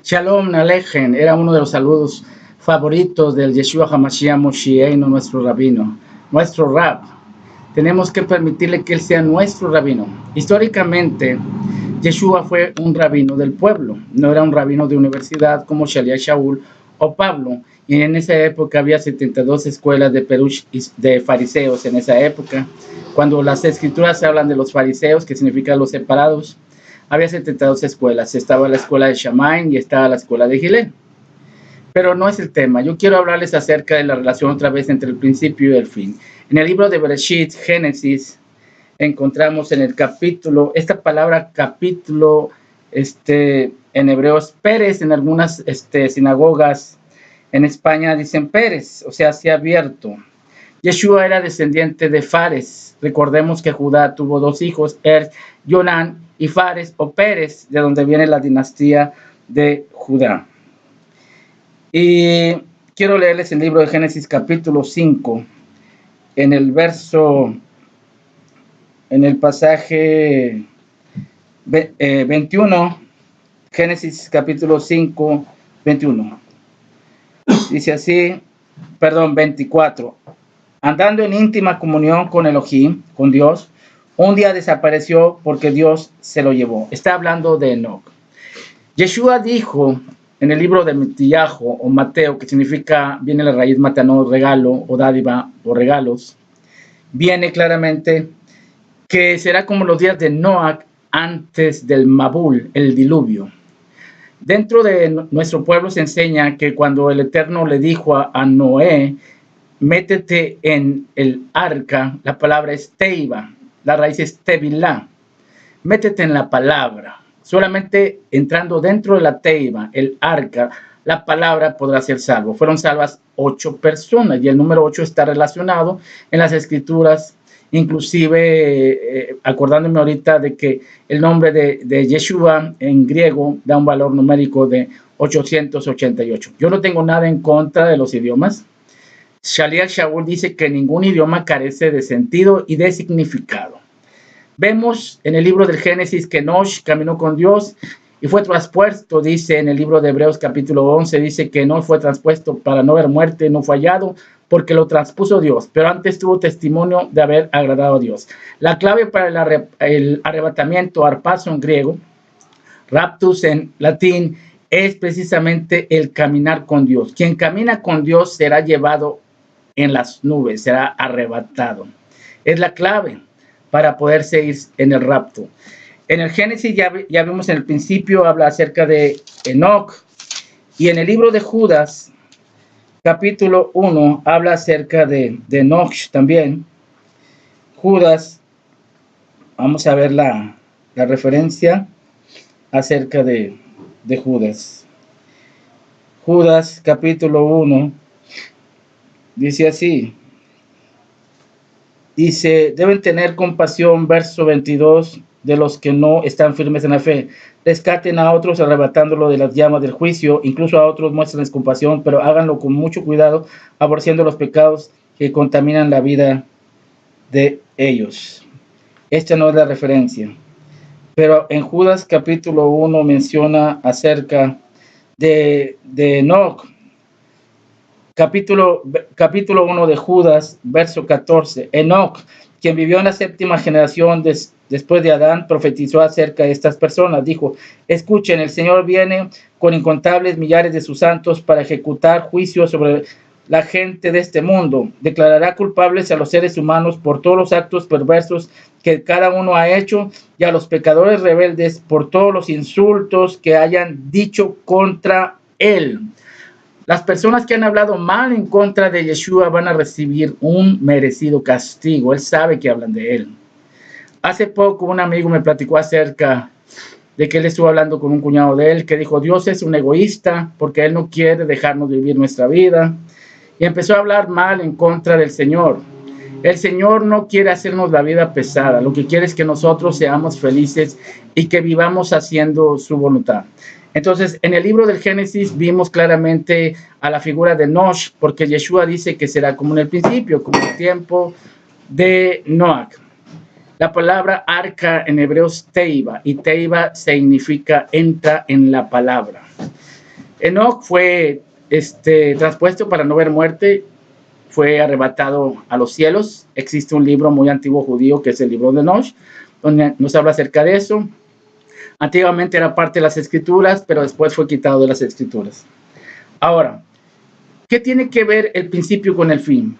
Shalom Aleichem era uno de los saludos favoritos del Yeshua HaMashiach Moshiach, nuestro rabino, nuestro rab. Tenemos que permitirle que él sea nuestro rabino. Históricamente, Yeshua fue un rabino del pueblo, no era un rabino de universidad como Shaliach Shaul o Pablo. Y en esa época había 72 escuelas de Perush de fariseos en esa época. Cuando las escrituras hablan de los fariseos, que significa los separados, había 72 escuelas. Estaba la escuela de Shammai y estaba la escuela de Gilel. Pero no es el tema. Yo quiero hablarles acerca de la relación otra vez entre el principio y el fin. En el libro de Bereshit, Génesis, encontramos en el capítulo, esta palabra capítulo, en hebreo es Pérez, en algunas sinagogas en España dicen Pérez, o sea, se ha abierto. Yeshua era descendiente de Fares. Recordemos que Judá tuvo dos hijos, Jonán y Fares o Pérez, de donde viene la dinastía de Judá. Y quiero leerles el libro de Génesis capítulo 5, en el verso, en el pasaje 21, Génesis capítulo 5, 21. Dice así, 24. Andando en íntima comunión con Elohim, con Dios, un día desapareció porque Dios se lo llevó. Está hablando de Enoch. Yeshua dijo en el libro de Matías o Mateo, que significa, viene la raíz matanó, regalo o dádiva o regalos, viene claramente que será como los días de Noach antes del Mabul, el diluvio. Dentro de nuestro pueblo se enseña que cuando el Eterno le dijo a Noé, métete en el arca, la palabra es teiba, la raíz es tevilá, métete en la palabra. Solamente entrando dentro de la teiba, el arca, la palabra podrá ser salvo. Fueron salvas 8 personas y el número 8 está relacionado en las escrituras, inclusive acordándome ahorita de que el nombre de Yeshua en griego da un valor numérico de 888. Yo no tengo nada en contra de los idiomas. Shaliach Shaul dice que ningún idioma carece de sentido y de significado. Vemos en el libro del Génesis que Enoch caminó con Dios y fue traspuesto, dice en el libro de Hebreos capítulo 11, dice que no fue traspuesto para no ver muerte, no fue hallado, porque lo transpuso Dios, pero antes tuvo testimonio de haber agradado a Dios. La clave para el arrebatamiento, arpazo en griego, raptus en latín, es precisamente el caminar con Dios. Quien camina con Dios será llevado en las nubes, será arrebatado. Es la clave para poder seguir en el rapto. En el Génesis ya vimos en el principio, habla acerca de Enoch, y en el libro de Judas, capítulo 1, habla acerca de Enoch también. Judas, vamos a ver la referencia acerca de Judas. Judas, capítulo 1, dice así. Dice, deben tener compasión, verso 22, de los que no están firmes en la fe. Rescaten a otros arrebatándolo de las llamas del juicio, incluso a otros muéstrenles compasión, pero háganlo con mucho cuidado, aborreciendo los pecados que contaminan la vida de ellos. Esta no es la referencia. Pero en Judas capítulo 1 menciona acerca de Enoch. Capítulo 1 de Judas, verso 14. Enoch, quien vivió en la 7ª generación después de Adán, profetizó acerca de estas personas. Dijo, escuchen, el Señor viene con incontables millares de sus santos para ejecutar juicio sobre la gente de este mundo. Declarará culpables a los seres humanos por todos los actos perversos que cada uno ha hecho y a los pecadores rebeldes por todos los insultos que hayan dicho contra él. Las personas que han hablado mal en contra de Yeshua van a recibir un merecido castigo. Él sabe que hablan de él. Hace poco un amigo me platicó acerca de que él estuvo hablando con un cuñado de él que dijo, Dios es un egoísta porque él no quiere dejarnos vivir nuestra vida. Y empezó a hablar mal en contra del Señor. El Señor no quiere hacernos la vida pesada. Lo que quiere es que nosotros seamos felices y que vivamos haciendo su voluntad. Entonces, en el libro del Génesis vimos claramente a la figura de Enoch, porque Yeshua dice que será como en el principio, como el tiempo de Noach. La palabra arca en hebreo es teiba, y teiba significa entra en la palabra. Enoc fue transpuesto para no ver muerte, fue arrebatado a los cielos. Existe un libro muy antiguo judío que es el libro de Enoch, donde nos habla acerca de eso. Antiguamente era parte de las escrituras, pero después fue quitado de las escrituras. Ahora, ¿qué tiene que ver el principio con el fin?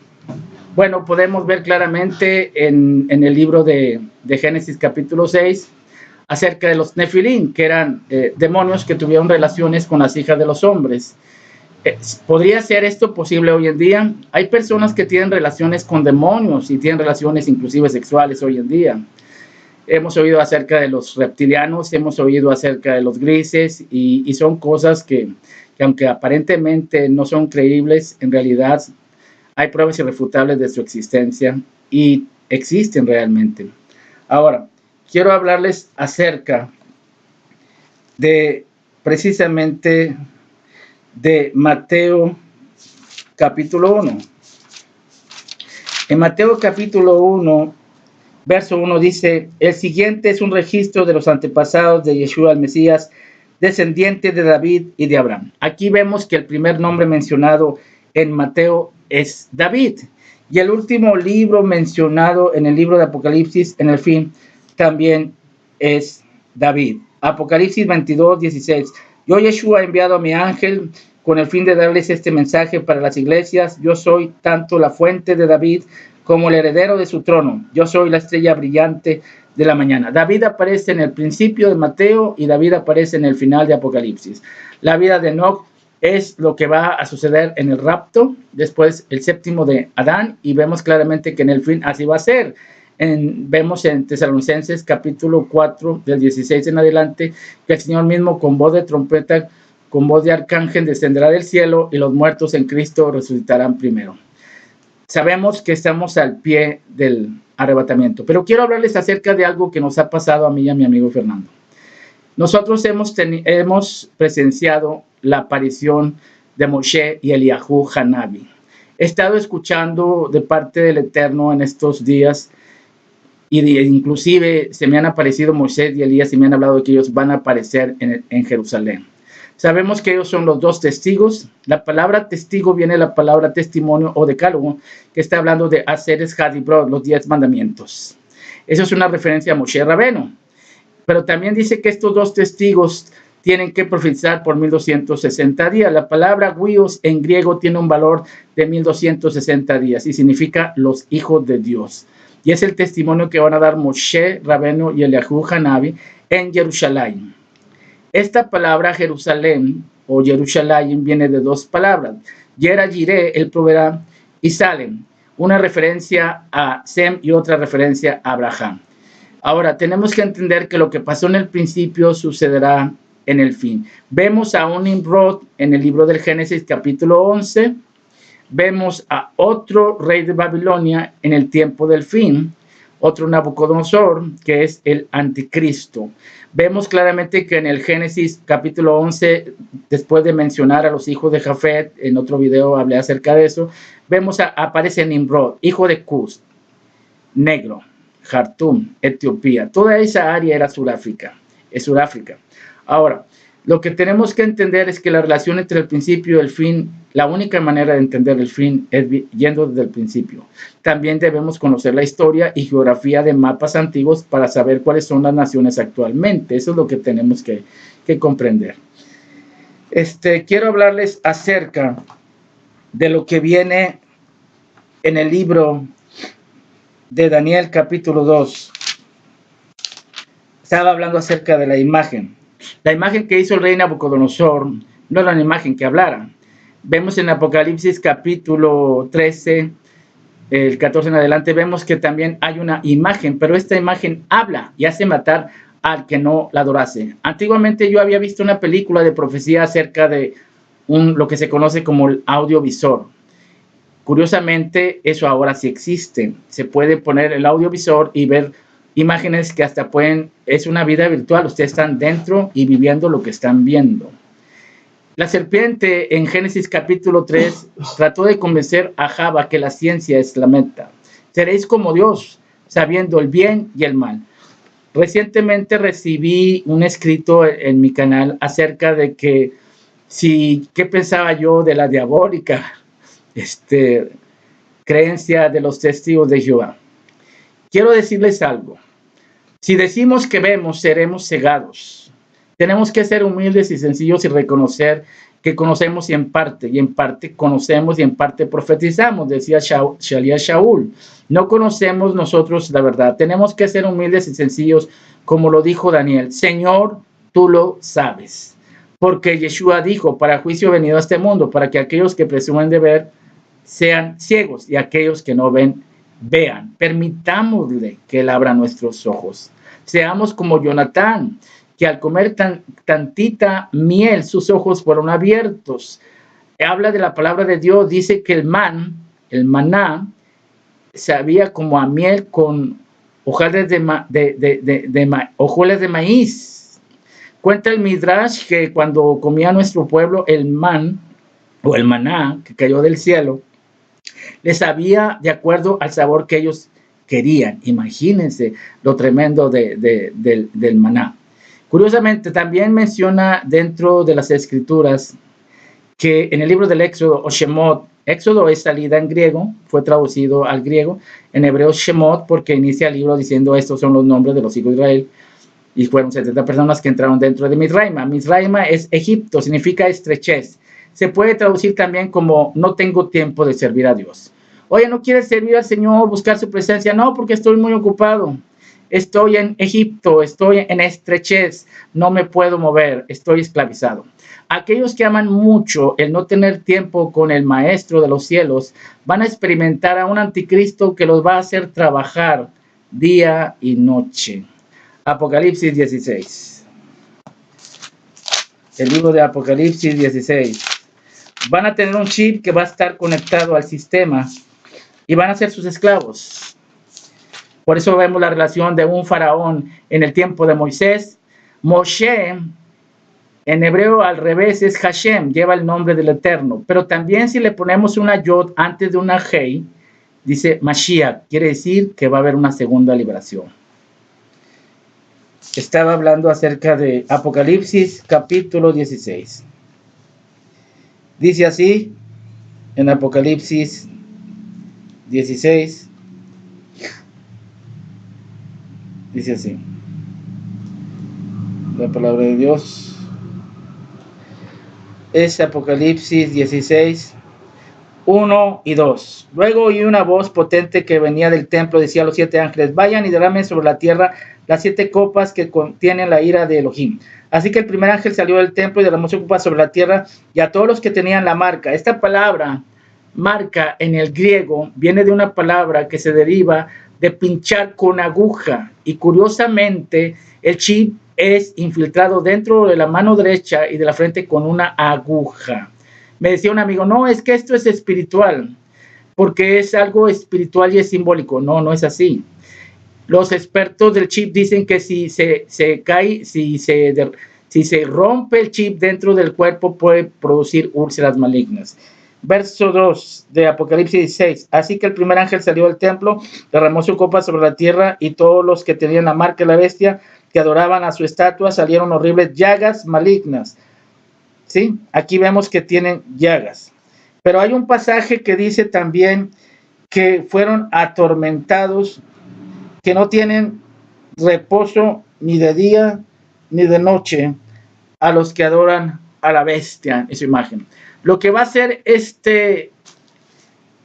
Bueno, podemos ver claramente en el libro de Génesis capítulo 6 acerca de los Nefilim, que eran demonios que tuvieron relaciones con las hijas de los hombres. ¿Podría ser esto posible hoy en día? Hay personas que tienen relaciones con demonios y tienen relaciones inclusive sexuales hoy en día. Hemos oído acerca de los reptilianos, hemos oído acerca de los grises y son cosas que aunque aparentemente no son creíbles, en realidad hay pruebas irrefutables de su existencia y existen realmente. Ahora, quiero hablarles acerca de precisamente de Mateo capítulo 1. En Mateo capítulo 1, verso 1 dice: el siguiente es un registro de los antepasados de Yeshua el Mesías, descendiente de David y de Abraham. Aquí vemos que el primer nombre mencionado en Mateo es David. Y el último libro mencionado en el libro de Apocalipsis, en el fin, también es David. Apocalipsis 22, 16. Yo, Yeshua, he enviado a mi ángel con el fin de darles este mensaje para las iglesias. Yo soy tanto la fuente de David como el heredero de su trono. Yo soy la estrella brillante de la mañana. David aparece en el principio de Mateo y David aparece en el final de Apocalipsis. La vida de Enoc es lo que va a suceder en el rapto, después el séptimo de Adán, y vemos claramente que en el fin así va a ser. Vemos en Tesalonicenses capítulo 4 del 16 en adelante que el Señor mismo con voz de trompeta, con voz de arcángel descenderá del cielo y los muertos en Cristo resucitarán primero. Sabemos que estamos al pie del arrebatamiento, pero quiero hablarles acerca de algo que nos ha pasado a mí y a mi amigo Fernando. Nosotros hemos presenciado la aparición de Moshe y Eliyahu Hanabi. He estado escuchando de parte del Eterno en estos días y inclusive se me han aparecido Moisés y Elías y me han hablado de que ellos van a aparecer en Jerusalén. Sabemos que ellos son los dos testigos. La palabra testigo viene de la palabra testimonio o decálogo, que está hablando de Haseres Hadibrot, los 10 mandamientos. Eso es una referencia a Moshe Rabeno. Pero también dice que estos dos testigos tienen que profetizar por 1260 días. La palabra huios en griego tiene un valor de 1260 días y significa los hijos de Dios. Y es el testimonio que van a dar Moshe Rabeno y Eliyahu Hanabi en Jerusalén. Esta palabra Jerusalén o Jerusalén viene de dos palabras. Yera Jireh, él proveerá, y Salem, una referencia a Sem y otra referencia a Abraham. Ahora, tenemos que entender que lo que pasó en el principio sucederá en el fin. Vemos a un Nimrod en el libro del Génesis capítulo 11. Vemos a otro rey de Babilonia en el tiempo del fin. Otro Nabucodonosor, que es el anticristo. Vemos claramente que en el Génesis capítulo 11, después de mencionar a los hijos de Jafet, en otro video hablé acerca de eso, aparece Nimrod, hijo de Cus, negro. Jartum, Etiopía, toda esa área era Sudáfrica, es Sudáfrica. Ahora, lo que tenemos que entender es que la relación entre el principio y el fin, la única manera de entender el fin es yendo desde el principio. También debemos conocer la historia y geografía de mapas antiguos para saber cuáles son las naciones actualmente. Eso es lo que tenemos que comprender. Quiero hablarles acerca de lo que viene en el libro de Daniel capítulo 2. Estaba hablando acerca de la imagen. La imagen que hizo el rey Nabucodonosor no era una imagen que hablara. Vemos en Apocalipsis capítulo 13, el 14 en adelante, vemos que también hay una imagen, pero esta imagen habla y hace matar al que no la adorase. Antiguamente yo había visto una película de profecía acerca de lo que se conoce como el audiovisor. Curiosamente, eso ahora sí existe. Se puede poner el audiovisor y ver imágenes que hasta es una vida virtual. Ustedes están dentro y viviendo lo que están viendo. La serpiente en Génesis capítulo 3 trató de convencer a Java que la ciencia es la meta. Seréis como Dios, sabiendo el bien y el mal. Recientemente recibí un escrito en mi canal acerca de que ¿qué pensaba yo de la diabólica creencia de los testigos de Jehová? Quiero decirles algo. Si decimos que vemos, seremos cegados. Tenemos que ser humildes y sencillos y reconocer que conocemos y en parte conocemos y en parte profetizamos, decía Shaul. No conocemos nosotros la verdad. Tenemos que ser humildes y sencillos, como lo dijo Daniel. Señor, tú lo sabes. Porque Yeshua dijo, para juicio venido a este mundo, para que aquellos que presumen de ver sean ciegos y aquellos que no ven, vean. Permitámosle que él abra nuestros ojos. Seamos como Jonatán, que al comer tantita miel, sus ojos fueron abiertos. Habla de la palabra de Dios, dice que el maná, sabía como a miel con hojuelas de maíz. Cuenta el Midrash que cuando comía nuestro pueblo el maná que cayó del cielo, les sabía de acuerdo al sabor que ellos querían. Imagínense lo tremendo del maná. Curiosamente, también menciona dentro de las escrituras que en el libro del Éxodo o Shemot, Éxodo es salida en griego, fue traducido al griego, en hebreo Shemot, porque inicia el libro diciendo estos son los nombres de los hijos de Israel, y fueron 70 personas que entraron dentro de Mizraima. Mizraima es Egipto, significa estrechez. Se puede traducir también como no tengo tiempo de servir a Dios. Oye, ¿no quieres servir al Señor, buscar su presencia? No, porque estoy muy ocupado. Estoy en Egipto, estoy en estrechez, no me puedo mover, estoy esclavizado. Aquellos que aman mucho el no tener tiempo con el Maestro de los cielos van a experimentar a un anticristo que los va a hacer trabajar día y noche. Apocalipsis 16. El libro de Apocalipsis 16. Van a tener un chip que va a estar conectado al sistema y van a ser sus esclavos. Por eso vemos la relación de un faraón en el tiempo de Moisés. Moshe, en hebreo al revés es Hashem, lleva el nombre del Eterno. Pero también si le ponemos una yod antes de una hei, dice Mashiach, quiere decir que va a haber una segunda liberación. Estaba hablando acerca de Apocalipsis capítulo 16. Dice así en Apocalipsis 16. Dice así, la palabra de Dios es Apocalipsis 16, 1 y 2. Luego oí una voz potente que venía del templo, decía a los 7 ángeles, vayan y derramen sobre la tierra las 7 copas que contienen la ira de Elohim. Así que el primer ángel salió del templo y derramó su copa sobre la tierra y a todos los que tenían la marca. Esta palabra, marca, en el griego, viene de una palabra que se deriva de pinchar con aguja, y curiosamente el chip es infiltrado dentro de la mano derecha y de la frente con una aguja. Me decía un amigo, no, es que esto es espiritual, porque es algo espiritual y es simbólico. No, no es así. Los expertos del chip dicen que si se cae, si se rompe el chip dentro del cuerpo puede producir úlceras malignas. Verso 2 de Apocalipsis 16. Así que el primer ángel salió del templo, derramó su copa sobre la tierra y todos los que tenían la marca de la bestia, que adoraban a su estatua, salieron horribles llagas malignas. ¿Sí? Aquí vemos que tienen llagas. Pero hay un pasaje que dice también que fueron atormentados, que no tienen reposo ni de día ni de noche a los que adoran a la bestia en su imagen. Lo que va a hacer este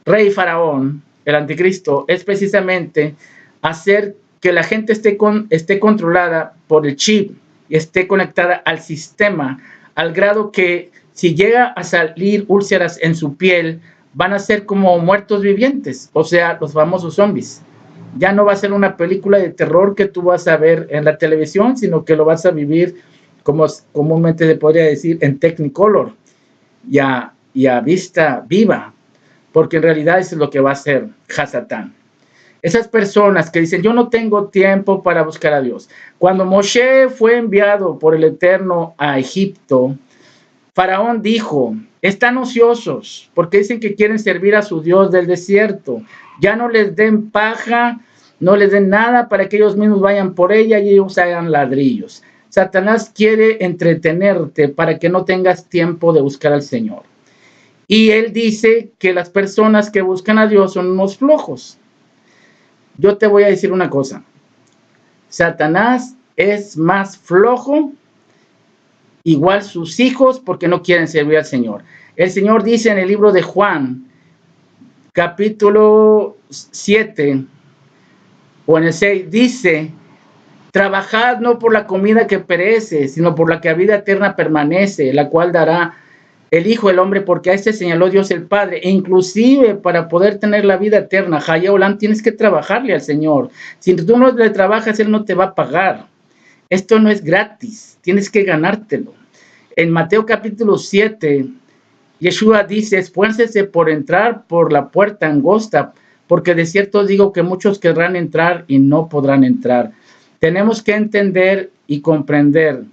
rey faraón, el anticristo, es precisamente hacer que la gente esté controlada por el chip y esté conectada al sistema, al grado que si llega a salir úlceras en su piel, van a ser como muertos vivientes, o sea, los famosos zombies. Ya no va a ser una película de terror que tú vas a ver en la televisión, sino que lo vas a vivir, como comúnmente se podría decir, en Technicolor y a vista viva, porque en realidad eso es lo que va a hacer Hasatán. Esas personas que dicen, yo no tengo tiempo para buscar a Dios. Cuando Moshe fue enviado por el Eterno a Egipto, Faraón dijo, están ociosos, porque dicen que quieren servir a su Dios del desierto. Ya no les den paja, no les den nada para que ellos mismos vayan por ella y ellos hagan ladrillos. Satanás quiere entretenerte para que no tengas tiempo de buscar al Señor. Y él dice que las personas que buscan a Dios son unos flojos. Yo te voy a decir una cosa. Satanás es más flojo, igual sus hijos, porque no quieren servir al Señor. El Señor dice en el libro de Juan, capítulo 7, o en el 6, dice: trabajad no por la comida que perece, sino por la que a vida eterna permanece, la cual dará el Hijo del Hombre, porque a este señaló Dios el Padre. E inclusive para poder tener la vida eterna, Jaya Olam, tienes que trabajarle al Señor. Si tú no le trabajas, Él no te va a pagar. Esto no es gratis, tienes que ganártelo. En Mateo capítulo 7, Yeshua dice: esfuércese por entrar por la puerta angosta, porque de cierto os digo que muchos querrán entrar y no podrán entrar. Tenemos que entender y comprender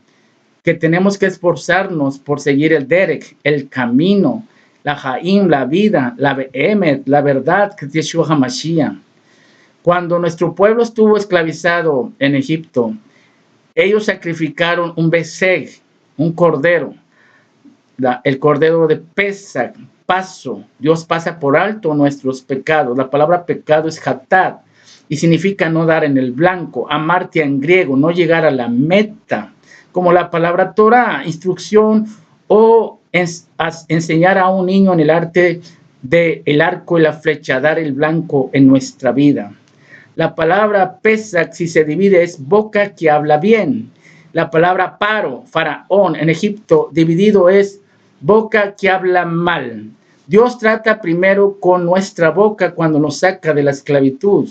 que tenemos que esforzarnos por seguir el derek, el camino, la Jaim, la vida, la Behemet, la verdad, que es Yeshua HaMashiach. Cuando nuestro pueblo estuvo esclavizado en Egipto, ellos sacrificaron un beseg, un cordero, el cordero de Pesach, paso. Dios pasa por alto nuestros pecados. La palabra pecado es hatat y significa no dar en el blanco, amartia en griego, no llegar a la meta, como la palabra Torah, instrucción o enseñar a un niño en el arte del arco y la flecha, dar el blanco en nuestra vida. La palabra Pesach, si se divide, es boca que habla bien. La palabra paro, faraón, en Egipto, dividido es boca que habla mal. Dios trata primero con nuestra boca cuando nos saca de la esclavitud.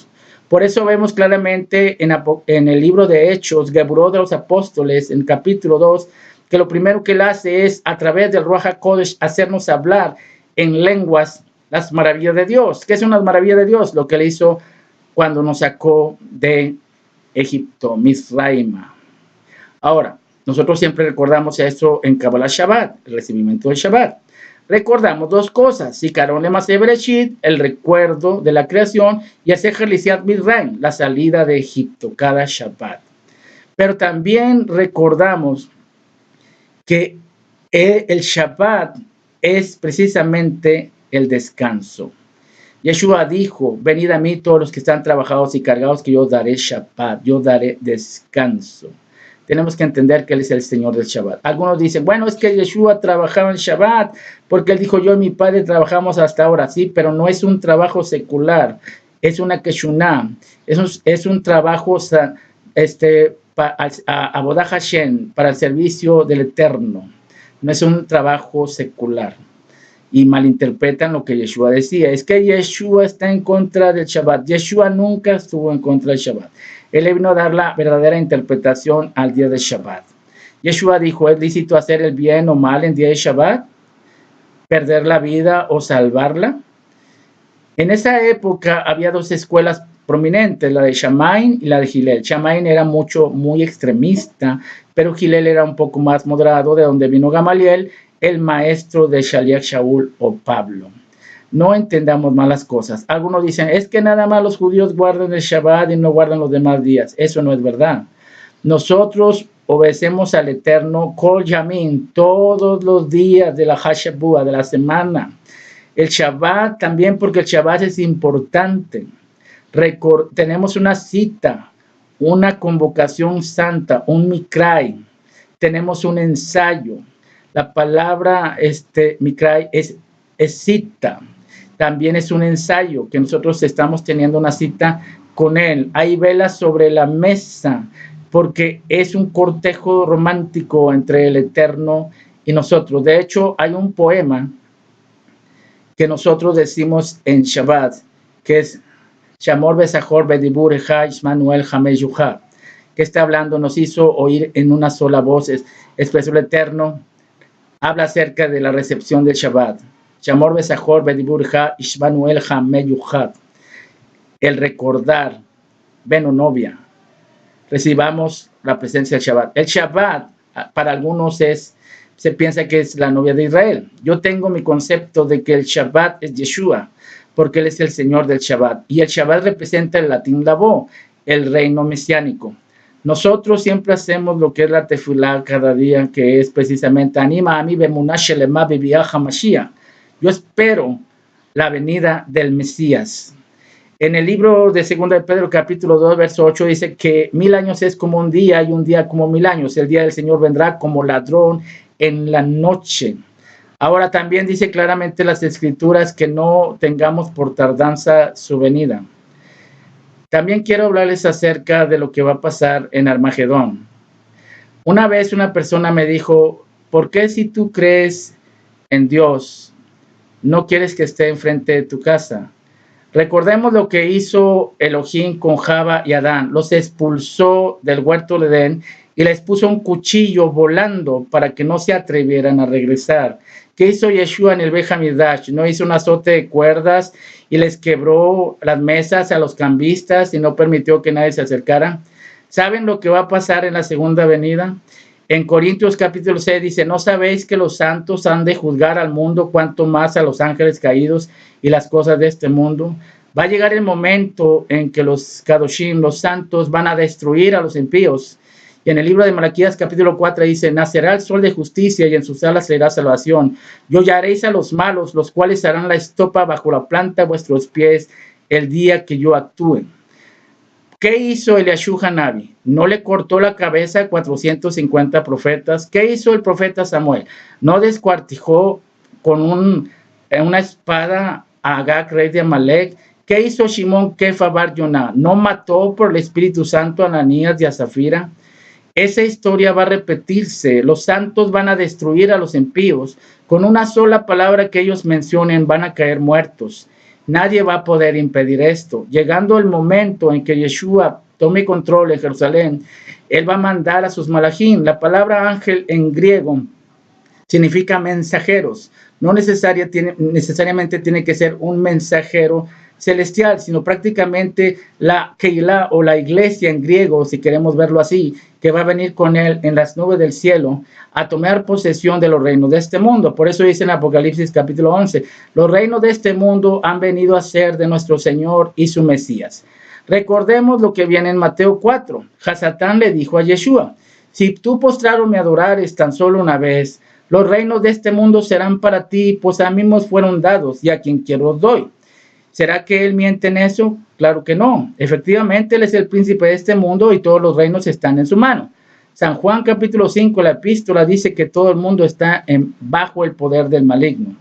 Por eso vemos claramente en el libro de Hechos, Geburot de los Apóstoles, en capítulo 2, que lo primero que él hace es, a través del Ruach HaKodesh, hacernos hablar en lenguas las maravillas de Dios. ¿Qué son las maravillas de Dios? Lo que él hizo cuando nos sacó de Egipto, Misraima. Ahora, nosotros siempre recordamos esto en Kabbalah Shabbat, el recibimiento del Shabbat. Recordamos dos cosas: Zikaron Lemaseh Bereshit, el recuerdo de la creación, y Asecher Lisiat Misraim, la salida de Egipto, cada Shabbat. Pero también recordamos que el Shabbat es precisamente el descanso. Yeshua dijo: venid a mí todos los que están trabajados y cargados, que yo daré Shabbat, yo daré descanso. Tenemos que entender que Él es el Señor del Shabbat. Algunos dicen: bueno, es que Yeshua trabajaba en Shabbat, porque Él dijo: yo y mi padre trabajamos hasta ahora. Sí, pero no es un trabajo secular, es una keshuná, es un trabajo a Bodah Hashem, para el servicio del Eterno. No es un trabajo secular. Y malinterpretan lo que Yeshua decía: es que Yeshua está en contra del Shabbat. Yeshua nunca estuvo en contra del Shabbat. Él vino a dar la verdadera interpretación al día de Shabbat. Yeshua dijo: ¿es lícito hacer el bien o mal en día de Shabbat? ¿Perder la vida o salvarla? En esa época había dos escuelas prominentes, la de Shammai y la de Hillel. Shammai era muy extremista, pero Hillel era un poco más moderado, de donde vino Gamaliel, el maestro de Shaliach Shaul o Pablo. No entendamos mal las cosas. Algunos dicen: es que nada más los judíos guardan el Shabbat y no guardan los demás días. Eso no es verdad. Nosotros obedecemos al Eterno Kol Yamin, todos los días de la Hashabua, de la semana. El Shabbat también, porque el Shabbat es importante. Tenemos una cita, una convocación santa, un mikrai. Tenemos un ensayo. La palabra mikrai es cita. También es un ensayo, que nosotros estamos teniendo una cita con Él. Hay velas sobre la mesa, porque es un cortejo romántico entre el Eterno y nosotros. De hecho, hay un poema que nosotros decimos en Shabbat, que es Shamor Besachor Bedibur Echad Manuel Hameyuha, que está hablando, nos hizo oír en una sola voz, expresó el Eterno, habla acerca de la recepción del Shabbat. Shamor Besachor Bedibur Echad Manuel Hameyuha, el recordar, ven o novia, recibamos la presencia del Shabbat. El Shabbat, para algunos se piensa que es la novia de Israel. Yo tengo mi concepto de que el Shabbat es Yeshua, porque Él es el Señor del Shabbat. Y el Shabbat representa el latín Lavó, el reino mesiánico. Nosotros siempre hacemos lo que es la tefilá cada día, que es precisamente anima a mí bemunah shelema bebiaja Mashiach. Yo espero la venida del Mesías. En el libro de 2 de Pedro, capítulo 2, verso 8, dice que 1000 años es como un día y un día como 1000 años. El día del Señor vendrá como ladrón en la noche. Ahora también dice claramente las Escrituras que no tengamos por tardanza su venida. También quiero hablarles acerca de lo que va a pasar en Armagedón. Una vez una persona me dijo, ¿por qué si tú crees en Dios, no quieres que esté enfrente de tu casa? Recordemos lo que hizo Elohim con Java y Adán. Los expulsó del huerto de Edén y les puso un cuchillo volando para que no se atrevieran a regresar. ¿Qué hizo Yeshua en el Beit Hamikdash? No hizo un azote de cuerdas y les quebró las mesas a los cambistas y no permitió que nadie se acercara. ¿Saben lo que va a pasar en la segunda venida? En Corintios capítulo 6 dice, ¿no sabéis que los santos han de juzgar al mundo, cuanto más a los ángeles caídos y las cosas de este mundo? Va a llegar el momento en que los Kadoshim, los santos, van a destruir a los impíos. Y en el libro de Malaquías capítulo 4 dice, nacerá el sol de justicia y en sus alas será salvación. Y hollaréis a los malos, los cuales harán la estopa bajo la planta de vuestros pies el día que yo actúe. ¿Qué hizo Eliashú Hanabi? No le cortó la cabeza a 450 profetas. ¿Qué hizo el profeta Samuel? No descuartijó con una espada a Agag, rey de Amalek. ¿Qué hizo Shimón Kefa Bar Yoná? No mató por el Espíritu Santo a Ananías y a Zafira. Esa historia va a repetirse. Los santos van a destruir a los impíos. Con una sola palabra que ellos mencionen van a caer muertos. Nadie va a poder impedir esto. Llegando el momento en que Yeshua tome control en Jerusalén, él va a mandar a sus malachim. La palabra ángel en griego significa mensajeros. No necesariamente tiene que ser un mensajero celestial, sino prácticamente la Keilah o la iglesia en griego, si queremos verlo así, que va a venir con él en las nubes del cielo a tomar posesión de los reinos de este mundo. Por eso dice en Apocalipsis capítulo 11, los reinos de este mundo han venido a ser de nuestro Señor y su Mesías. Recordemos lo que viene en Mateo 4. Hasatán le dijo a Yeshua, si tú postrado me adorares tan solo una vez, los reinos de este mundo serán para ti, pues a mí me fueron dados y a quien quiero doy. ¿Será que él miente en eso? Claro que no. Efectivamente, él es el príncipe de este mundo y todos los reinos están en su mano. San Juan capítulo 5, la epístola dice que todo el mundo está bajo el poder del maligno.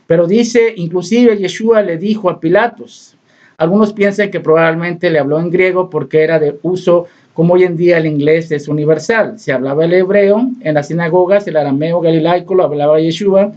Pero dice, inclusive Yeshua le dijo a Pilatos, algunos piensan que probablemente le habló en griego porque era de uso, como hoy en día el inglés es universal. Se hablaba el hebreo en las sinagogas, el arameo galilaico lo hablaba Yeshua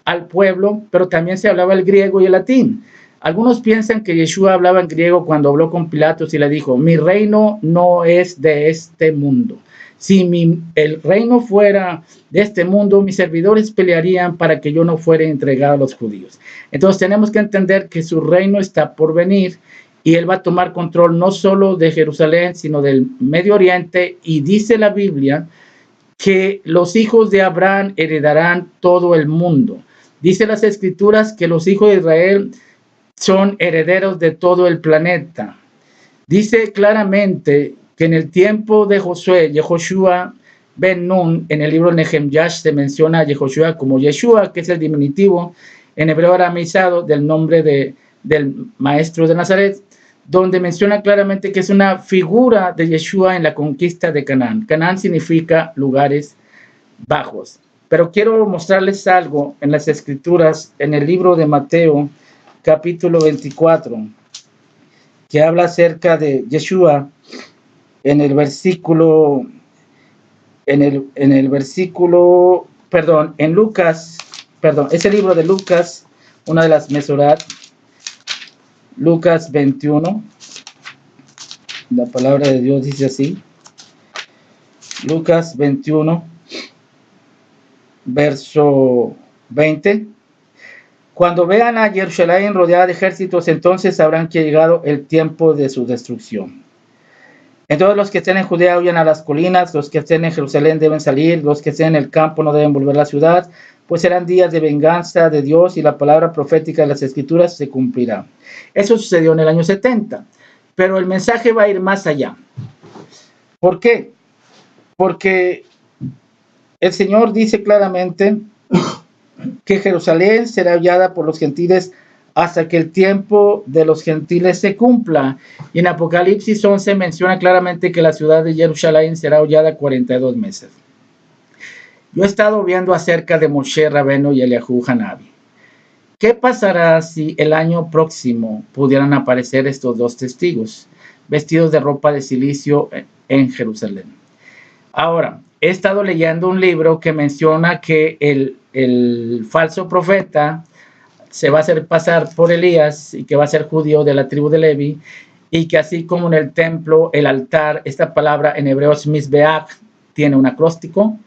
al pueblo, pero también se hablaba el griego y el latín. Algunos piensan que Yeshua hablaba en griego cuando habló con Pilatos y le dijo, mi reino no es de este mundo. Si el reino fuera de este mundo, mis servidores pelearían para que yo no fuera entregado a los judíos. Entonces tenemos que entender que su reino está por venir y él va a tomar control no solo de Jerusalén, sino del Medio Oriente. Y dice la Biblia que los hijos de Abraham heredarán todo el mundo. Dice las Escrituras que los hijos de Israel son herederos de todo el planeta. Dice claramente que en el tiempo de Josué, Yehoshua ben Nun, en el libro Nehemías se menciona a Yehoshua como Yeshua, que es el diminutivo en hebreo aramizado del nombre del maestro de Nazaret, donde menciona claramente que es una figura de Yeshua en la conquista de Canaán. Canaán significa lugares bajos. Pero quiero mostrarles algo en las Escrituras, en el libro de Mateo, capítulo 24, que habla acerca de Yeshua en el versículo, ese libro de Lucas, una de las Mesorot, Lucas 21, la palabra de Dios dice así, Lucas 21, verso 20. Cuando vean a Jerusalén rodeada de ejércitos, entonces sabrán que ha llegado el tiempo de su destrucción. Entonces los que estén en Judea huyan a las colinas, los que estén en Jerusalén deben salir, los que estén en el campo no deben volver a la ciudad, pues serán días de venganza de Dios y la palabra profética de las Escrituras se cumplirá. Eso sucedió en el año 70, pero el mensaje va a ir más allá. ¿Por qué? Porque el Señor dice claramente que Jerusalén será hollada por los gentiles hasta que el tiempo de los gentiles se cumpla. Y en Apocalipsis 11 menciona claramente que la ciudad de Jerusalén será hollada 42 meses. Yo he estado viendo acerca de Moshe Rabeno y Eliahu Hanabi. ¿Qué pasará si el año próximo pudieran aparecer estos dos testigos vestidos de ropa de silicio en Jerusalén? Ahora, he estado leyendo un libro que menciona que el falso profeta se va a hacer pasar por Elías y que va a ser judío de la tribu de Levi, y que así como en el templo, el altar, esta palabra en hebreo es Mizbeach, tiene un acróstico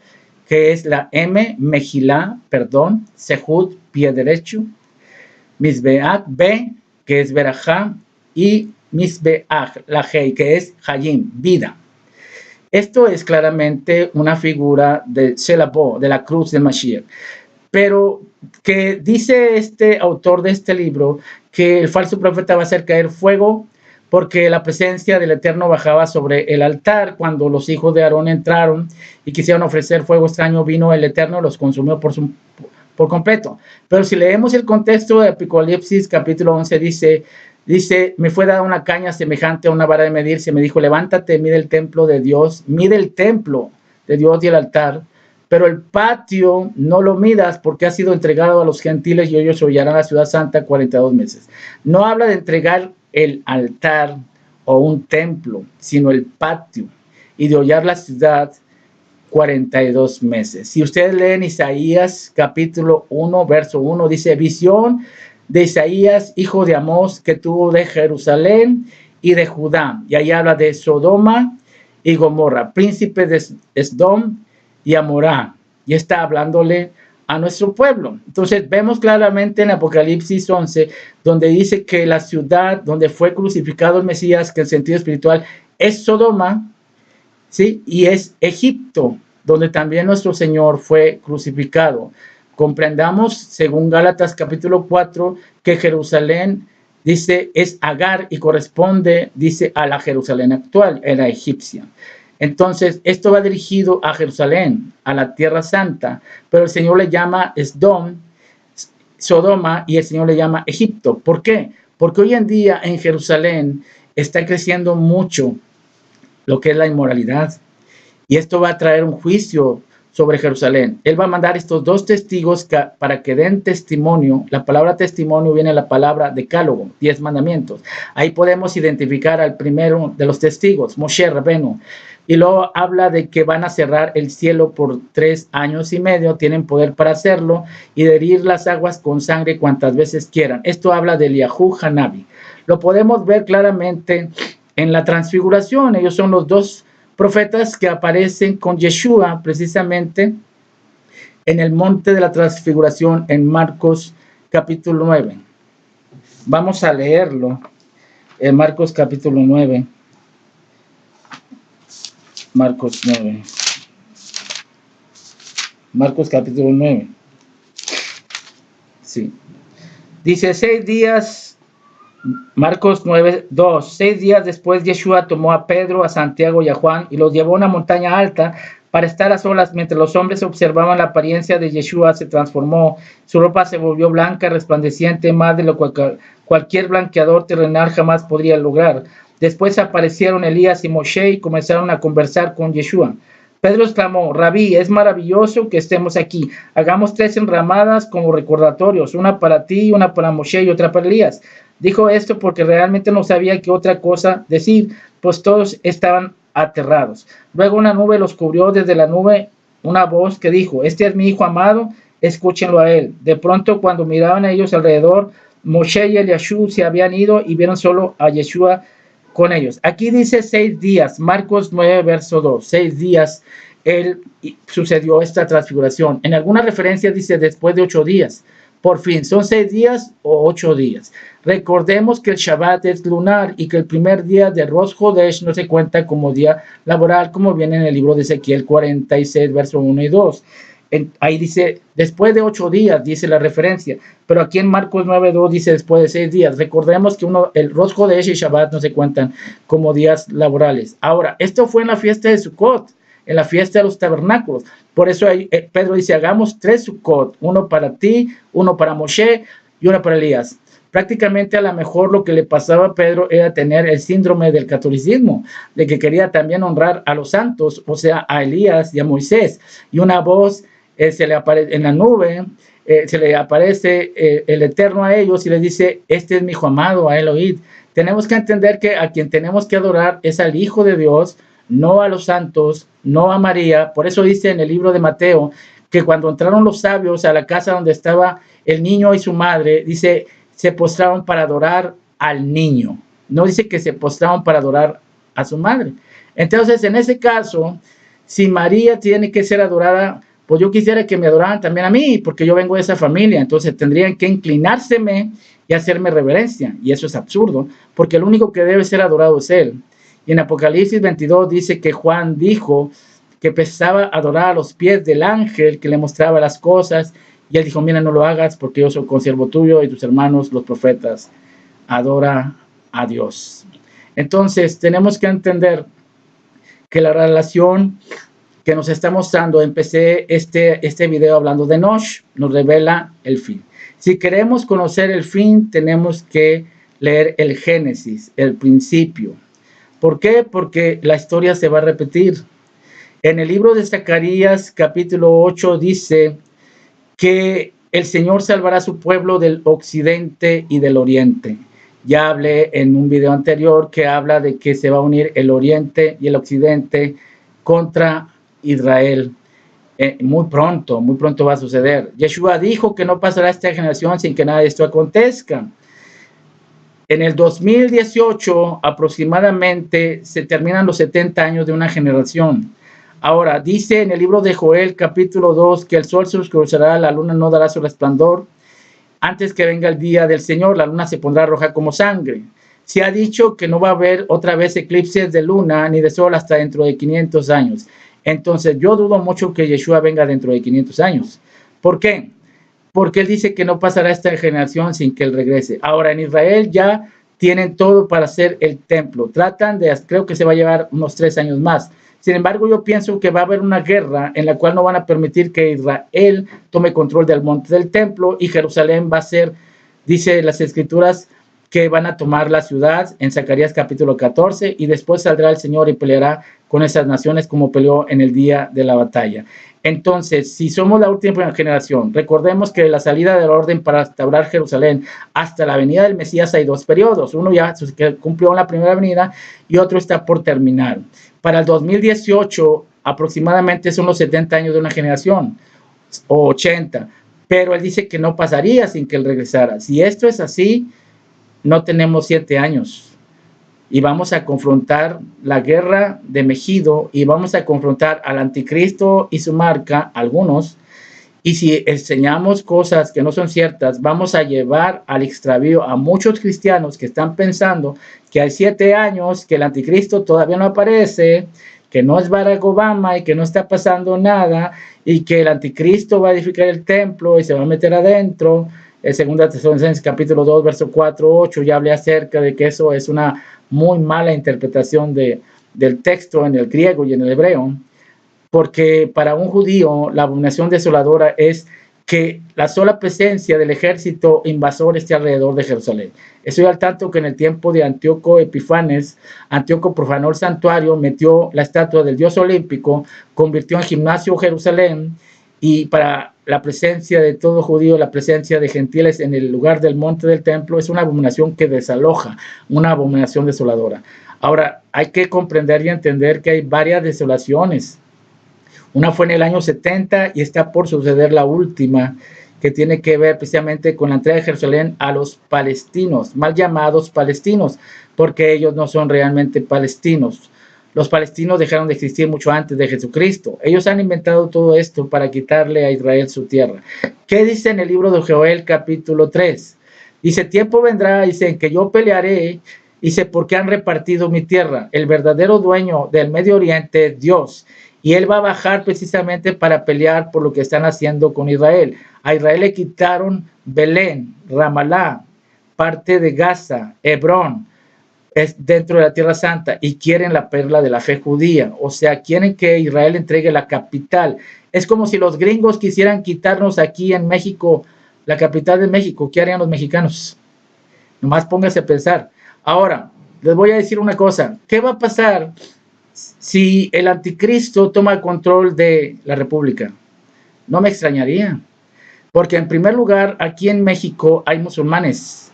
que es la M, Mejilá, perdón, Sehud, pie derecho, Mizbeach, B, que es Berajá, y Mizbeach, la Hei, que es Hayim, vida. Esto es claramente una figura de Shelabo, de la cruz de Mashiach. Pero que dice este autor de este libro que el falso profeta va a hacer caer fuego porque la presencia del Eterno bajaba sobre el altar. Cuando los hijos de Aarón entraron y quisieron ofrecer fuego extraño, vino el Eterno y los consumió por completo. Pero si leemos el contexto de Apocalipsis capítulo 11, dice, me fue dada una caña semejante a una vara de medir, se me dijo, levántate, mide el templo de Dios, mide el templo de Dios y el altar, pero el patio no lo midas porque ha sido entregado a los gentiles y ellos hollarán la ciudad santa 42 meses. No habla de entregar el altar o un templo, sino el patio, y de hollar la ciudad 42 meses. Si ustedes leen Isaías capítulo 1, verso 1, dice, visión de Isaías, hijo de Amós, que tuvo de Jerusalén y de Judá. Y ahí habla de Sodoma y Gomorra, príncipe de Esdom y Amorá, y está hablándole a nuestro pueblo. Entonces vemos claramente en Apocalipsis 11, donde dice que la ciudad donde fue crucificado el Mesías, que en sentido espiritual es Sodoma, ¿sí? Y es Egipto, donde también nuestro Señor fue crucificado. Comprendamos, según Gálatas capítulo 4, que Jerusalén, dice, es Agar y corresponde, dice, a la Jerusalén actual, era egipcia. Entonces, esto va dirigido a Jerusalén, a la Tierra Santa, pero el Señor le llama Esdom, Sodoma, y el Señor le llama Egipto. ¿Por qué? Porque hoy en día en Jerusalén está creciendo mucho lo que es la inmoralidad, y esto va a traer un juicio sobre Jerusalén. Él va a mandar estos dos testigos para que den testimonio. La palabra testimonio viene de la palabra decálogo, 10 mandamientos. Ahí podemos identificar al primero de los testigos, Moshe Rabenu. Y luego habla de que van a cerrar el cielo por 3 años y medio, tienen poder para hacerlo, y de herir las aguas con sangre cuantas veces quieran. Esto habla de Eliahu Hanabi. Lo podemos ver claramente en la transfiguración. Ellos son los dos profetas que aparecen con Yeshua precisamente en el monte de la transfiguración en Marcos capítulo 9. Vamos a leerlo en Marcos capítulo 9. Marcos 9. Marcos capítulo 9. Sí. Dice 6 días, Marcos 9, 2. 6 días después Yeshua tomó a Pedro, a Santiago y a Juan y los llevó a una montaña alta para estar a solas. Mientras los hombres observaban, la apariencia de Yeshua se transformó. Su ropa se volvió blanca, resplandeciente, más de lo que cualquier blanqueador terrenal jamás podría lograr. Después aparecieron Elías y Moshe y comenzaron a conversar con Yeshua. Pedro exclamó, Rabí, es maravilloso que estemos aquí. Hagamos 3 enramadas como recordatorios, una para ti, una para Moshe y otra para Elías. Dijo esto porque realmente no sabía qué otra cosa decir, pues todos estaban aterrados. Luego una nube los cubrió. Desde la nube una voz que dijo, este es mi hijo amado, escúchenlo a él. De pronto, cuando miraban a ellos alrededor, Moshe y Eliashú se habían ido y vieron solo a Yeshua con ellos. Aquí dice 6 días, Marcos 9, verso 2, 6 días sucedió esta transfiguración. En algunas referencias dice después de 8 días. Por fin, ¿son 6 días o 8 días? Recordemos que el Shabbat es lunar y que el primer día de Rosh Hodesh no se cuenta como día laboral, como viene en el libro de Ezequiel 46, verso 1 y 2. ahí dice, después de 8 días, dice la referencia, pero aquí en Marcos 9:2 dice después de 6 días. Recordemos que el Rosh Chodesh y Shabbat no se cuentan como días laborales. Ahora, esto fue en la fiesta de Sukkot, en la fiesta de los tabernáculos. Por eso Pedro dice, hagamos 3 Sukkot, uno para ti, uno para Moshe y uno para Elías. Prácticamente a lo mejor lo que le pasaba a Pedro era tener el síndrome del catolicismo, de que quería también honrar a los santos, o sea, a Elías y a Moisés. Y una voz se le aparece en la nube, se le aparece el Eterno a ellos y les dice, este es mi hijo amado, a él oíd. Tenemos que entender que a quien tenemos que adorar es al Hijo de Dios, no a los santos, no a María. Por eso dice en el libro de Mateo que cuando entraron los sabios a la casa donde estaba el niño y su madre, dice, se postraron para adorar al niño. No dice que se postraron para adorar a su madre. Entonces, en ese caso, si María tiene que ser adorada, pues yo quisiera que me adoraran también a mí, porque yo vengo de esa familia. Entonces, tendrían que inclinárseme y hacerme reverencia. Y eso es absurdo, porque el único que debe ser adorado es Él. Y en Apocalipsis 22 dice que Juan dijo que pensaba adorar a los pies del ángel que le mostraba las cosas. Y él dijo, mira, no lo hagas porque yo soy consiervo tuyo y tus hermanos, los profetas, adora a Dios. Entonces, tenemos que entender que la relación que nos está mostrando, empecé este video hablando de Nosh, nos revela el fin. Si queremos conocer el fin, tenemos que leer el Génesis, el principio. ¿Por qué? Porque la historia se va a repetir. En el libro de Zacarías, capítulo 8, dice que el Señor salvará a su pueblo del occidente y del oriente. Ya hablé en un video anterior que habla de que se va a unir el oriente y el occidente contra Israel. Muy pronto va a suceder. Yeshua dijo que no pasará esta generación sin que nada de esto acontezca. En el 2018 aproximadamente se terminan los 70 años de una generación. Ahora, dice en el libro de Joel, capítulo 2, que el sol se oscurecerá, la luna no dará su resplandor. Antes que venga el día del Señor, la luna se pondrá roja como sangre. Se ha dicho que no va a haber otra vez eclipses de luna ni de sol hasta dentro de 500 años. Entonces, yo dudo mucho que Yeshua venga dentro de 500 años. ¿Por qué? Porque él dice que no pasará esta generación sin que él regrese. Ahora, en Israel ya tienen todo para hacer el templo. Creo que se va a llevar unos 3 años más. Sin embargo, yo pienso que va a haber una guerra en la cual no van a permitir que Israel tome control del monte del templo y Jerusalén va a ser, dice las escrituras, que van a tomar la ciudad en Zacarías capítulo 14 y después saldrá el Señor y peleará con esas naciones como peleó en el día de la batalla. Entonces, si somos la última generación, recordemos que la salida del orden para restaurar Jerusalén hasta la venida del Mesías hay 2 periodos. Uno ya cumplió en la primera venida y otro está por terminar. Para el 2018 aproximadamente son los 70 años de una generación, o 80. Pero él dice que no pasaría sin que él regresara. Si esto es así, no tenemos 7 años. Y vamos a confrontar la guerra de Megido y vamos a confrontar al anticristo y su marca, algunos. Y si enseñamos cosas que no son ciertas, vamos a llevar al extravío a muchos cristianos que están pensando que hay 7 años, que el anticristo todavía no aparece, que no es Barack Obama y que no está pasando nada y que el anticristo va a edificar el templo y se va a meter adentro. En 2 Tesalonicenses capítulo 2, verso 4-8, ya hablé acerca de que eso es una muy mala interpretación del texto en el griego y en el hebreo, porque para un judío la abominación desoladora es que la sola presencia del ejército invasor esté alrededor de Jerusalén. Estoy al tanto que en el tiempo de Antíoco Epifanes, Antíoco profanó el santuario, metió la estatua del dios olímpico, convirtió en gimnasio Jerusalén, y para la presencia de todo judío, la presencia de gentiles en el lugar del monte del templo es una abominación que desaloja, una abominación desoladora. Ahora, hay que comprender y entender que hay varias desolaciones. Una fue en el año 70 y está por suceder la última, que tiene que ver precisamente con la entrega de Jerusalén a los palestinos, mal llamados palestinos, porque ellos no son realmente palestinos. Los palestinos dejaron de existir mucho antes de Jesucristo. Ellos han inventado todo esto para quitarle a Israel su tierra. ¿Qué dice en el libro de Joel capítulo 3? Dice, tiempo vendrá, dice, en que yo pelearé, dice, porque han repartido mi tierra. El verdadero dueño del Medio Oriente es Dios. y él va a bajar precisamente para pelear por lo que están haciendo con Israel. A Israel le quitaron Belén, Ramalá, parte de Gaza, Hebrón, es dentro de la Tierra Santa, y quieren la perla de la fe judía. O sea, quieren que Israel entregue la capital. Es como si los gringos quisieran quitarnos aquí en México la capital de México. ¿Qué harían los mexicanos? Nomás póngase a pensar. Ahora, les voy a decir una cosa. ¿Qué va a pasar si el anticristo toma el control de la república? No me extrañaría. Porque en primer lugar, aquí en México hay musulmanes.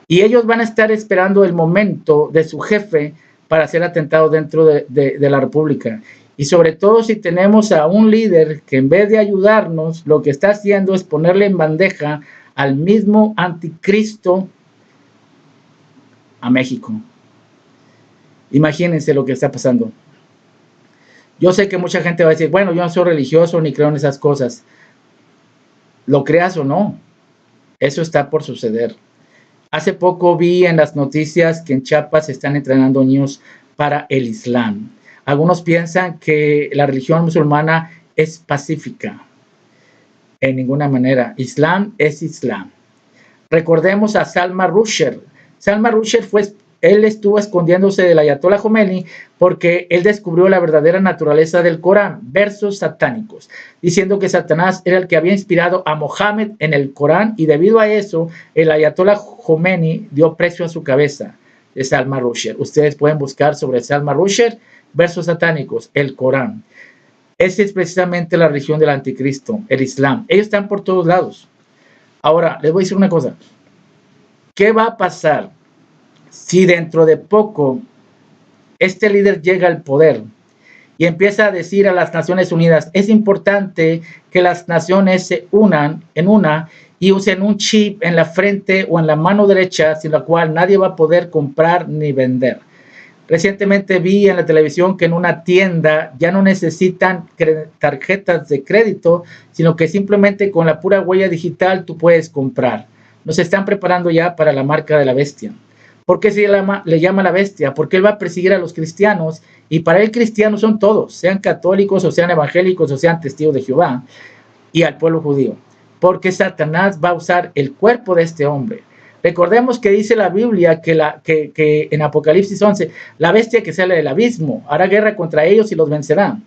Y ellos van a estar esperando el momento de su jefe para hacer atentado dentro de la república. Y sobre todo si tenemos a un líder que en vez de ayudarnos, lo que está haciendo es ponerle en bandeja al mismo anticristo a México. Imagínense lo que está pasando. Yo sé que mucha gente va a decir, bueno, yo no soy religioso ni creo en esas cosas. Lo creas o no, eso está por suceder. Hace poco vi en las noticias que en Chiapas se están entrenando niños para el Islam. Algunos piensan que la religión musulmana es pacífica. En ninguna manera. Islam es Islam. Recordemos a Salman Rushdie. Salman Rushdie él estuvo escondiéndose del Ayatollah Khomeini porque él descubrió la verdadera naturaleza del Corán, versos satánicos, diciendo que Satanás era el que había inspirado a Mohammed en el Corán, y debido a eso el Ayatollah Khomeini dio precio a su cabeza de Salman Rushdie. Ustedes pueden buscar sobre Salman Rushdie, versos satánicos, el Corán. Esa es precisamente la religión del anticristo, el Islam. Ellos están por todos lados. Ahora, les voy a decir una cosa. ¿Qué va a pasar si dentro de poco este líder llega al poder y empieza a decir a las Naciones Unidas, es importante que las naciones se unan en una y usen un chip en la frente o en la mano derecha, sin la cual nadie va a poder comprar ni vender? Recientemente vi en la televisión que en una tienda ya no necesitan tarjetas de crédito, sino que simplemente con la pura huella digital tú puedes comprar. Nos están preparando ya para la marca de la bestia. ¿Por qué se le llama la bestia? Porque él va a perseguir a los cristianos, y para él cristianos son todos, sean católicos o sean evangélicos o sean testigos de Jehová, y al pueblo judío. Porque Satanás va a usar el cuerpo de este hombre. Recordemos que dice la Biblia que en Apocalipsis 11, la bestia que sale del abismo hará guerra contra ellos y los vencerá.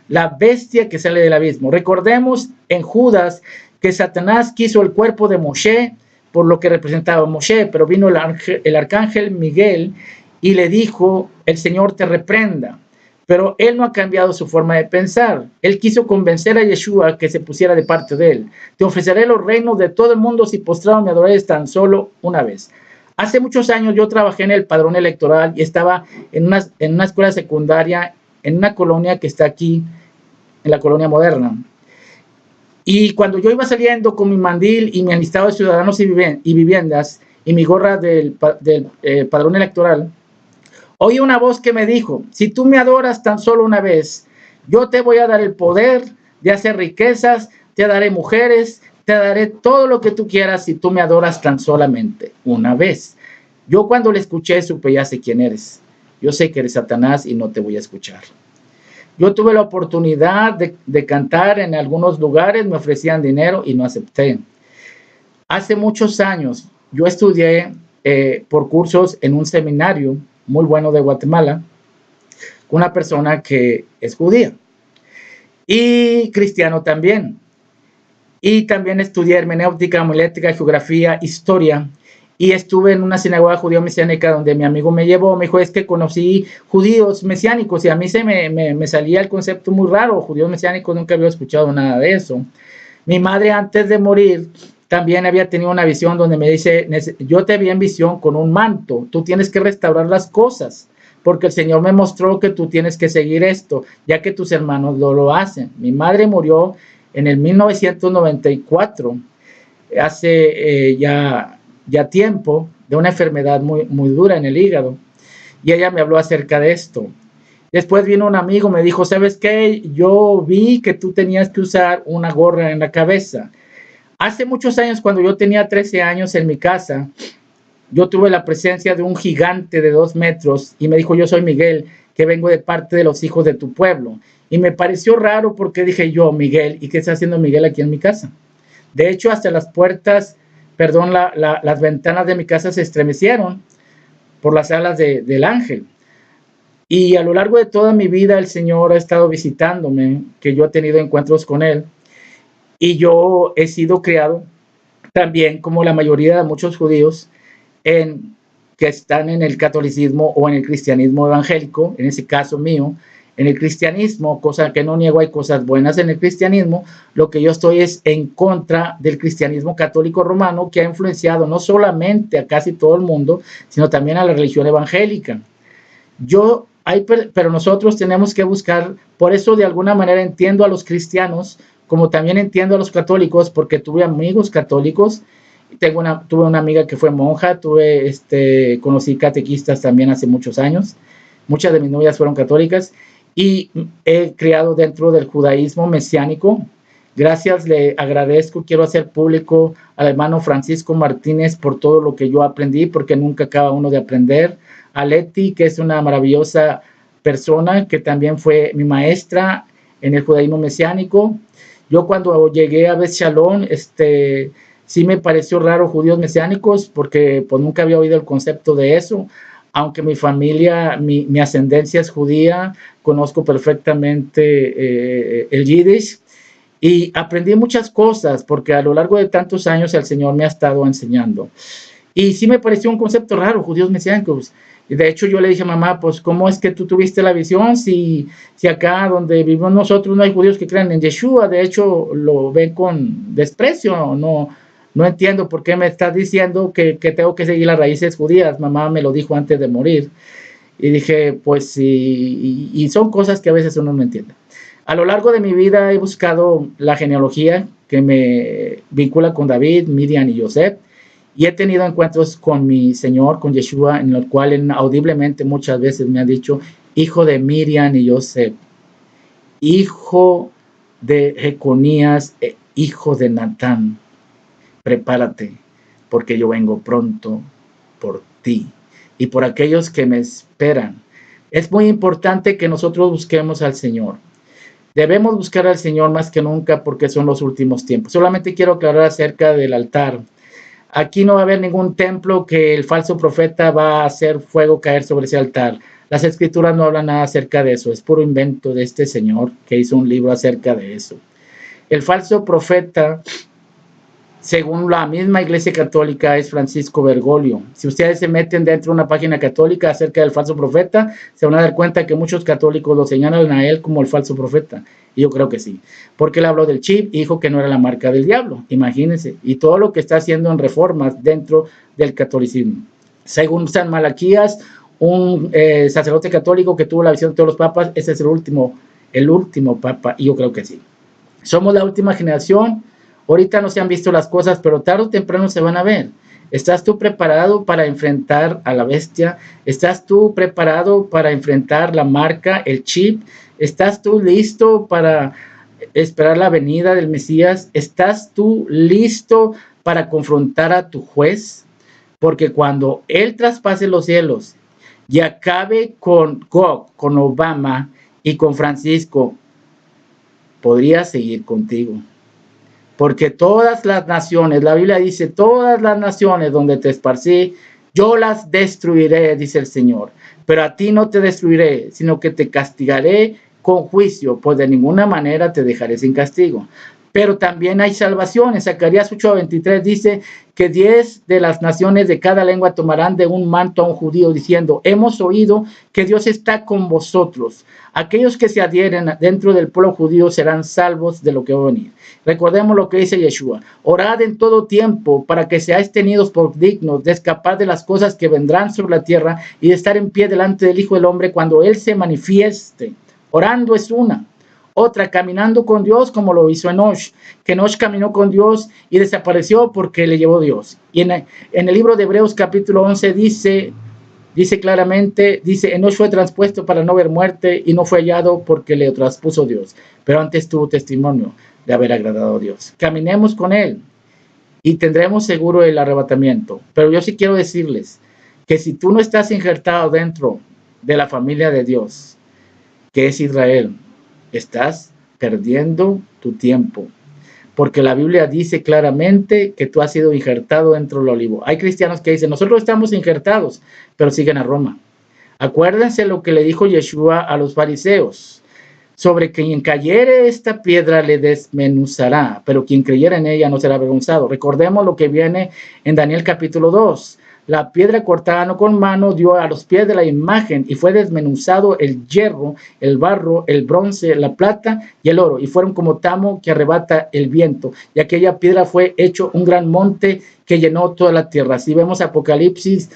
La bestia que sale del abismo. Recordemos en Judas que Satanás quiso el cuerpo de Moshe, por lo que representaba Moshe, pero vino el arcángel Miguel y le dijo, el Señor te reprenda. Pero él no ha cambiado su forma de pensar. Él quiso convencer a Yeshua que se pusiera de parte de él. Te ofreceré los reinos de todo el mundo si postrado me adorares tan solo una vez. Hace muchos años yo trabajé en el padrón electoral y estaba en una escuela secundaria en una colonia que está aquí, en la colonia moderna. Y cuando yo iba saliendo con mi mandil y mi listado de ciudadanos y viviendas y mi gorra del padrón electoral, oí una voz que me dijo, si tú me adoras tan solo una vez, yo te voy a dar el poder de hacer riquezas, te daré mujeres, te daré todo lo que tú quieras si tú me adoras tan solamente una vez. Yo cuando le escuché supe, ya sé quién eres. Yo sé que eres Satanás y no te voy a escuchar. Yo tuve la oportunidad de cantar en algunos lugares, me ofrecían dinero y no acepté. Hace muchos años yo estudié por cursos en un seminario muy bueno de Guatemala, con una persona que es judía y cristiano también. Y también estudié hermenéutica, homilética, geografía, historia. Y estuve en una sinagoga judío mesiánica donde mi amigo me llevó, me dijo, es que conocí judíos mesiánicos, y a mí se me salía el concepto muy raro, judíos mesiánicos, nunca había escuchado nada de eso. Mi madre antes de morir también había tenido una visión donde me dice, yo te vi en visión con un manto, tú tienes que restaurar las cosas, porque el Señor me mostró que tú tienes que seguir esto, ya que tus hermanos lo hacen. Mi madre murió en el 1994, hace ya tiempo, de una enfermedad muy dura en el hígado, y ella me habló acerca de esto. Después vino un amigo, me dijo, ¿sabes qué? Yo vi que tú tenías que usar una gorra en la cabeza. Hace muchos años, cuando yo tenía 13 años, en mi casa, yo tuve la presencia de un gigante de 2 metros y me dijo, yo soy Miguel, que vengo de parte de los hijos de tu pueblo. Y me pareció raro porque dije yo, Miguel, ¿y qué está haciendo Miguel aquí en mi casa? De hecho, hasta las puertas, las ventanas de mi casa se estremecieron por las alas del ángel. Y a lo largo de toda mi vida el Señor ha estado visitándome, que yo he tenido encuentros con Él. Y yo he sido criado también, como la mayoría de muchos judíos, que están en el catolicismo o en el cristianismo evangélico, en ese caso mío, en el cristianismo, cosa que no niego, hay cosas buenas en el cristianismo. Lo que yo estoy es en contra del cristianismo católico romano, que ha influenciado no solamente a casi todo el mundo, sino también a la religión evangélica. Pero nosotros tenemos que buscar, por eso de alguna manera entiendo a los cristianos, como también entiendo a los católicos, porque tuve amigos católicos, tuve una amiga que fue monja, conocí catequistas también hace muchos años, muchas de mis novias fueron católicas, y he criado dentro del judaísmo mesiánico. Gracias, le agradezco, quiero hacer público al hermano Francisco Martínez por todo lo que yo aprendí, porque nunca acaba uno de aprender. A Leti, que es una maravillosa persona, que también fue mi maestra en el judaísmo mesiánico. Yo cuando llegué a Beth Shalom, sí me pareció raro judíos mesiánicos, porque pues nunca había oído el concepto de eso. Aunque mi familia, mi ascendencia es judía, conozco perfectamente el yiddish y aprendí muchas cosas porque a lo largo de tantos años el Señor me ha estado enseñando. Y sí me pareció un concepto raro, judíos mesiánicos. Y de hecho yo le dije a mamá, pues ¿cómo es que tú tuviste la visión si acá donde vivimos nosotros no hay judíos que crean en Yeshua? De hecho lo ven con desprecio, no entiendo por qué me estás diciendo que tengo que seguir las raíces judías. Mamá me lo dijo antes de morir. Y dije, pues sí, y son cosas que a veces uno no entiende. A lo largo de mi vida he buscado la genealogía que me vincula con David, Miriam y Joseph. Y he tenido encuentros con mi Señor, con Yeshua, en el cual audiblemente muchas veces me ha dicho, hijo de Miriam y Joseph, hijo de Jeconías, hijo de Natán. Prepárate, porque yo vengo pronto por ti y por aquellos que me esperan. Es muy importante que nosotros busquemos al Señor. Debemos buscar al Señor más que nunca porque son los últimos tiempos. Solamente quiero aclarar acerca del altar. Aquí no va a haber ningún templo que el falso profeta va a hacer fuego caer sobre ese altar. Las escrituras no hablan nada acerca de eso. Es puro invento de este señor que hizo un libro acerca de eso. El falso profeta, según la misma Iglesia Católica, es Francisco Bergoglio. Si ustedes se meten dentro de una página católica acerca del falso profeta, se van a dar cuenta que muchos católicos lo señalan a él como el falso profeta. Y yo creo que sí. Porque él habló del chip y dijo que no era la marca del diablo. Imagínense. Y todo lo que está haciendo en reformas dentro del catolicismo. Según San Malaquías, un sacerdote católico que tuvo la visión de todos los papas, ese es el último papa. Y yo creo que sí. Somos la última generación. Ahorita no se han visto las cosas, pero tarde o temprano se van a ver. ¿Estás tú preparado para enfrentar a la bestia? ¿Estás tú preparado para enfrentar la marca, el chip? ¿Estás tú listo para esperar la venida del Mesías? ¿Estás tú listo para confrontar a tu juez? Porque cuando él traspase los cielos y acabe con Obama y con Francisco, podría seguir contigo. Porque todas las naciones, la Biblia dice, todas las naciones donde te esparcí, yo las destruiré, dice el Señor. Pero a ti no te destruiré, sino que te castigaré con juicio, pues de ninguna manera te dejaré sin castigo. Pero también hay salvación. En Zacarías 8:23 dice que 10 de las naciones de cada lengua tomarán de un manto a un judío, diciendo, hemos oído que Dios está con vosotros. Aquellos que se adhieren dentro del pueblo judío serán salvos de lo que va a venir. Recordemos lo que dice Yeshua. Orad en todo tiempo para que seáis tenidos por dignos de escapar de las cosas que vendrán sobre la tierra y de estar en pie delante del Hijo del Hombre cuando Él se manifieste. Orando es una. Otra, caminando con Dios como lo hizo Enoch, que Enoch caminó con Dios y desapareció porque le llevó Dios. Y en el libro de Hebreos capítulo 11 dice claramente, Enoch fue transpuesto para no ver muerte y no fue hallado porque le traspuso Dios, pero antes tuvo testimonio de haber agradado a Dios. Caminemos con Él y tendremos seguro el arrebatamiento. Pero yo sí quiero decirles que si tú no estás injertado dentro de la familia de Dios, que es Israel, estás perdiendo tu tiempo. Porque la Biblia dice claramente que tú has sido injertado dentro del olivo. Hay cristianos que dicen, nosotros estamos injertados, pero siguen a Roma. Acuérdense lo que le dijo Yeshua a los fariseos. Sobre quien cayere esta piedra le desmenuzará, pero quien creyera en ella no será avergonzado. Recordemos lo que viene en Daniel capítulo 2. La piedra cortada no con mano dio a los pies de la imagen y fue desmenuzado el hierro, el barro, el bronce, la plata y el oro, y fueron como tamo que arrebata el viento. Y aquella piedra fue hecho un gran monte que llenó toda la tierra. Si vemos Apocalipsis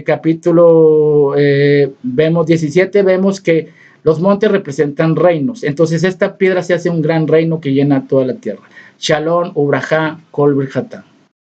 capítulo vemos 17, vemos que los montes representan reinos. Entonces esta piedra se hace un gran reino que llena toda la tierra. Shalom, Ubrajá, Kol Birjatá.